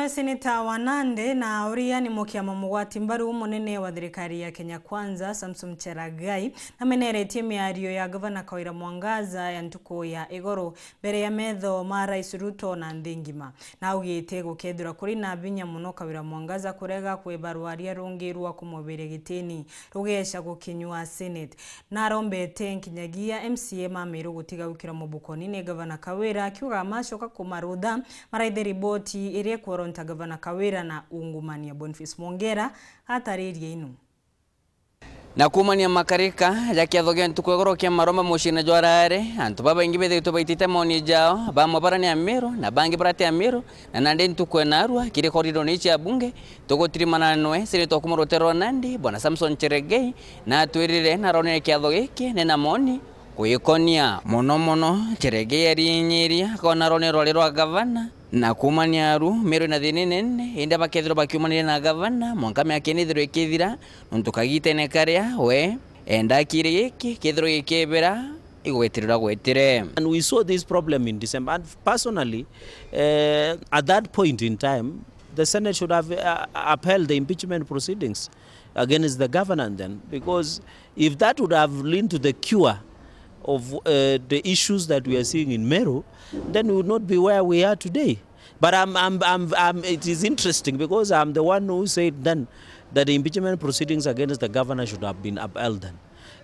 noe SENITA wa Nandi na uria ni mukiama mugwati mbaru munene wa thirikari ya Kenya Kwanza Cherargei na meneretie miario ya gavana Kawira Mwangaza ya ntuko ya igoro mbere ya metho ma RAIS Ruto na nthingima na ugite gukethura kuri na binya muno Kawira Mwangaza kurega kwebarwaria rungi rwa kumweberia gitini rugesha gukinywa Senate na rombete nkinyagia MCA ma MERU gutiga gukira mubukoni ni gavana Kawira akiuga macoka kumarutha maraithe riboti iria kuoronta gavana Kawira na ungumania Boniface Mongera atariria inu na kumania makarika ya kiathogia ntuko igoro kia maroma mushine jwarare antu baba ingi bethe tubaitite moni jao bamwe barani ya MERU na bangi barate ya MERU na nande ntuko narua kire korido ni cha bunge tugotirimana noe SENITA kumurotero Nandi bwana Cherargei na twirire na rone kiathogia iki nena moni kuikonia mono Cherargei arinyiria kona rone role rwa gavana na kumania ru MERU na thinene inde bakethiro bakiumanire na gavana mwanka meakenithiro ikithira ntukagitene karia we enda kire iki kithiro gikebera igwetirira gwetire. And we saw this problem in December, and personally at that point in time the Senate should have upheld the impeachment proceedings against the governor then, because if that would have led to the cure of the issues that we are seeing in MERU, then we would not be where we are today. But it is interesting because I'm the one who said then that the impeachment proceedings against the governor should have been upheld then.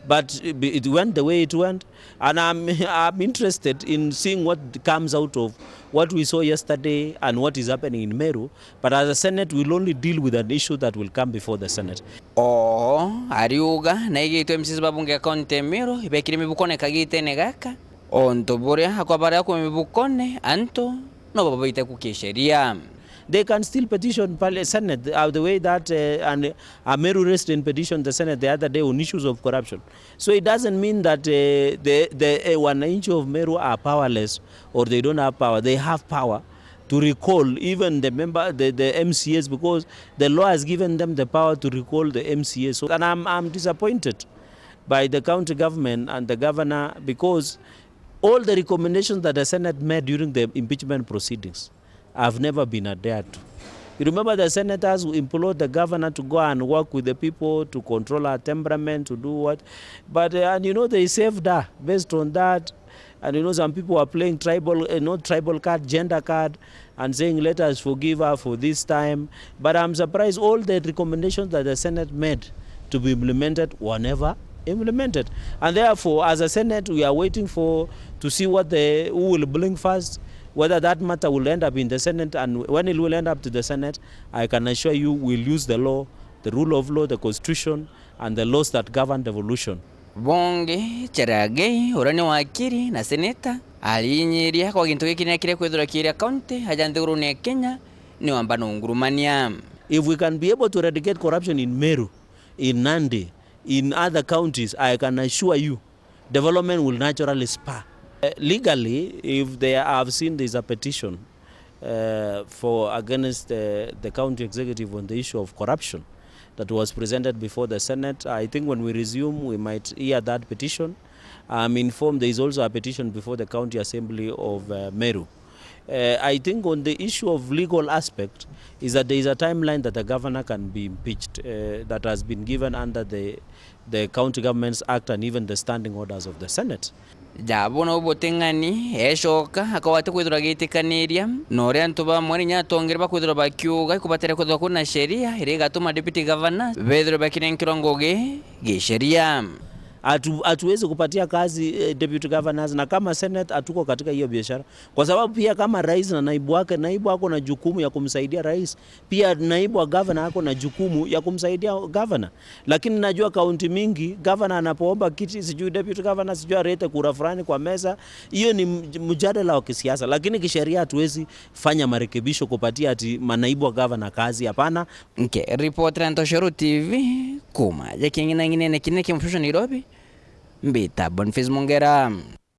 But it went the way it went, and I'm interested in seeing what comes out of what we saw yesterday and what is happening in MERU. But as a Senate, we'll only deal with an issue that will come before the Senate. Ariuga na igitwe MCs babunge akaunti MERU ibekire mibukone kagitene gaka onto boria akwabara kwa mibukone anto no babaite kukisheria. They can still petition Senate the way that and MERU raised in petition the Senate the other day on issues of corruption. So it doesn't mean that the 1 inch of MERU are powerless or they don't have power. They have power to recall even the MCAs, because the law has given them the power to recall the MCAs. So, and I'm disappointed by the county government and the governor, because all the recommendations that the Senate made during the impeachment proceedings have never been adhered to. You remember the senators who implored the governor to go and work with the people, to control our temperament, to do what? But, and you know, they saved her based on that. And you know, some people are playing tribal, not tribal card, gender card, and saying, let us forgive her for this time. But I'm surprised all the recommendations that the Senate made to be implemented were never implemented. And therefore, as a Senate, we are waiting to see who will blink first, whether that matter will end up in the Senate, and when it will end up to the Senate, I can assure you we'll use the law, the rule of law, the constitution, and the laws that govern devolution. Bonge Cherargei urani wakiri na SENITA alinyiria kwa gintu gikine kire kwethura kire county hajanthuru ne Kenya ni wamba ngurumania. If we can be able to eradicate corruption in MERU, in Nandi, in other counties, I can assure you development will naturally spur. Legally, if they have seen there's a petition against the county executive on the issue of corruption that was presented before the Senate, I think when we resume, we might hear that petition. I'm informed there is also a petition before the county assembly of MERU. I think on the issue of legal aspect is that there is a timeline that the governor can be impeached that has been given under the County Governments Act and even the standing orders of the Senate. Jabona ubotengani eshoka akawate kwithura gitikaniria nore antu bamwe nya tongereba kwithura bakiuga kubatera kwithura kuna sheria ire gatuma deputy governor bethura bakirenkiro ngoge gisheria. Hatuwezi kupatia kazi deputy governors, na kama Senate hatuko katika hiyo biashara, kwa sababu pia kama rais na naibu wake, naibu wako na jukumu ya kumsaidia rais, pia naibu wa governor ako na jukumu ya kumsaidia governor. Lakini najua kaunti mingi governor anapoomba kiti, sijui deputy governor sijui arete kura fulani kwa meza, hiyo ni mjadala wa kisiasa. Lakini kisheria hatuwezi fanya marekebisho kupatia ati manaibu wa governor kazi, hapana. Reporter Nthoshoro TV kuma yakingina ngine kineke mfusho Nairobi mbita Boniface Mongera.